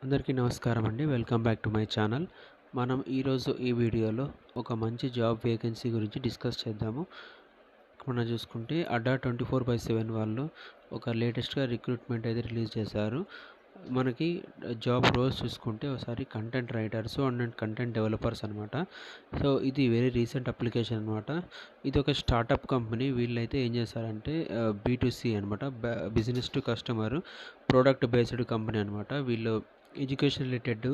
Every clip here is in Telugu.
అందరికీ నమస్కారం అండి. Welcome back to my channel. మనం ఈరోజు ఈ వీడియోలో ఒక మంచి జాబ్ వేకెన్సీ గురించి డిస్కస్ చేద్దాము. మనం చూసుకుంటే అడ్డా 24/7 వాళ్ళు ఒక లేటెస్ట్గా రిక్రూట్మెంట్ అయితే రిలీజ్ చేశారు. మనకి జాబ్ రోల్స్ చూసుకుంటే ఒకసారి content writers and content developers అనమాట. సో ఇది వెరీ రీసెంట్ అప్లికేషన్ అనమాట. ఇది ఒక స్టార్టప్ కంపెనీ. వీళ్ళైతే ఏం చేస్తారంటే B2C అనమాట, business to customer product based company అనమాట. వీళ్ళు ఎడ్యుకేషన్ రిలేటెడ్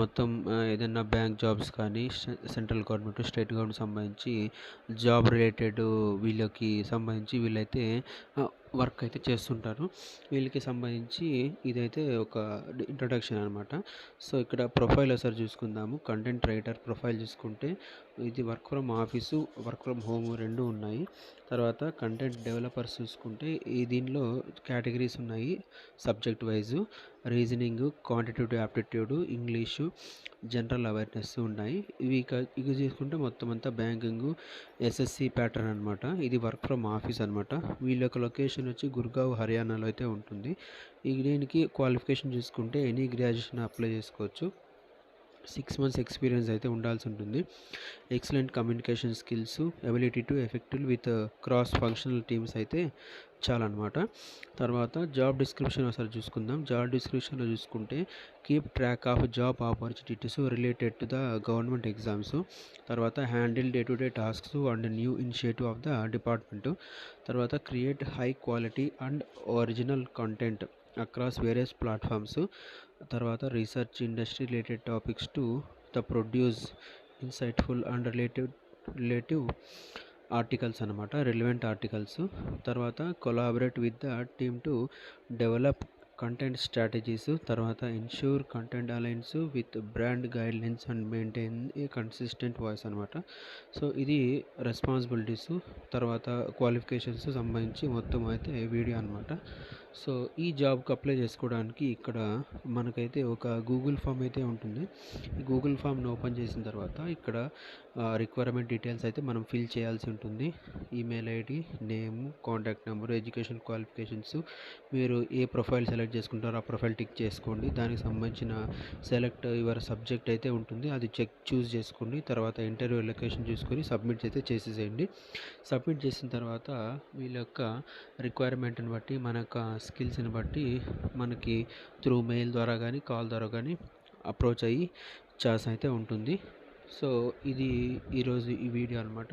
మొత్తం ఏదైనా బ్యాంక్ జాబ్స్ కానీ సెంట్రల్ గవర్నమెంట్ స్టేట్ గవర్నమెంట్ సంబంధించి జాబ్ రిలేటెడ్ వీళ్ళకి సంబంధించి వీళ్ళైతే వర్క్ అయితే చేస్తుంటారు. వీళ్ళకి సంబంధించి ఇదైతే ఒక ఇంట్రడక్షన్ అనమాట. సో ఇక్కడ ప్రొఫైల్ ఒకసారి చూసుకుందాము. కంటెంట్ రైటర్ ప్రొఫైల్ చూసుకుంటే ఇది work from office, work from home రెండు ఉన్నాయి. తర్వాత కంటెంట్ డెవలపర్స్ చూసుకుంటే దీనిలో కేటగిరీస్ ఉన్నాయి. Subject wise reasoning, quantitative aptitude, English, general awareness ఉన్నాయి. ఇవి చూసుకుంటే మొత్తం అంతా బ్యాంకింగ్ ఎస్ఎస్సి ప్యాటర్న్ అనమాట. ఇది వర్క్ ఫ్రమ్ ఆఫీస్ అనమాట. వీళ్ళ యొక్క లొకేషన్ వచ్చి గుర్గావ్, హర్యానాలో అయితే ఉంటుంది. దీనికి క్వాలిఫికేషన్ చూసుకుంటే ఎనీ గ్రాడ్యుయేషన్ అప్లై చేసుకోవచ్చు. 6 months ఎక్స్పీరియన్స్ అయితే ఉండాల్సి ఉంటుంది. Excellent communication skills, ability to effective with cross functional teams అయితే చాలన్నమాట. తర్వాత జాబ్ డిస్క్రిప్షన్ ఒకసారి చూసుకుందాం. జాబ్ డిస్క్రిప్షన్లో చూసుకుంటే keep track of job opportunities related to the government exams, తర్వాత handle day to day tasks and new initiative of the department, తర్వాత create high quality and original content across various platforms, తర్వాత research industry related topics to the produce insightful and relative articles అనమాట, రిలవెంట్ ఆర్టికల్స్. తర్వాత collaborate with the team to develop content strategies, తర్వాత ensure content aligns with brand guidelines and maintain A consistent voice అనమాట. సో ఇది రెస్పాన్సిబిలిటీస్, తర్వాత క్వాలిఫికేషన్స్ సంబంధించి మొత్తం అయితే వీడియో అనమాట. సో ఈ జాబ్కి అప్లై చేసుకోవడానికి ఇక్కడ మనకైతే ఒక గూగుల్ ఫామ్ అయితే ఉంటుంది. ఈ గూగుల్ ఫామ్ని ఓపెన్ చేసిన తర్వాత ఇక్కడ రిక్వైర్మెంట్ డీటెయిల్స్ అయితే మనం ఫిల్ చేయాల్సి ఉంటుంది. Email ID, name, contact number, education qualifications, మీరు ఏ ప్రొఫైల్ సెలెక్ట్ చేసుకుంటారో ఆ ప్రొఫైల్ టిక్ చేసుకోండి. దానికి సంబంధించిన సెలెక్ట్ యువర్ సబ్జెక్ట్ అయితే ఉంటుంది, అది చూస్ చేసుకోండి. తర్వాత ఇంటర్వ్యూ లొకేషన్ చూసుకొని సబ్మిట్ అయితే చేసేసేయండి. సబ్మిట్ చేసిన తర్వాత వీళ్ళ యొక్క రిక్వైర్మెంట్ని బట్టి మన యొక్క స్కిల్స్ని బట్టి మనకి త్రూ మెయిల్ ద్వారా కానీ కాల్ ద్వారా కానీ అప్రోచ్ అయ్యి ఛాన్స్ అయితే ఉంటుంది. సో ఇది ఈరోజు ఈ వీడియో అనమాట.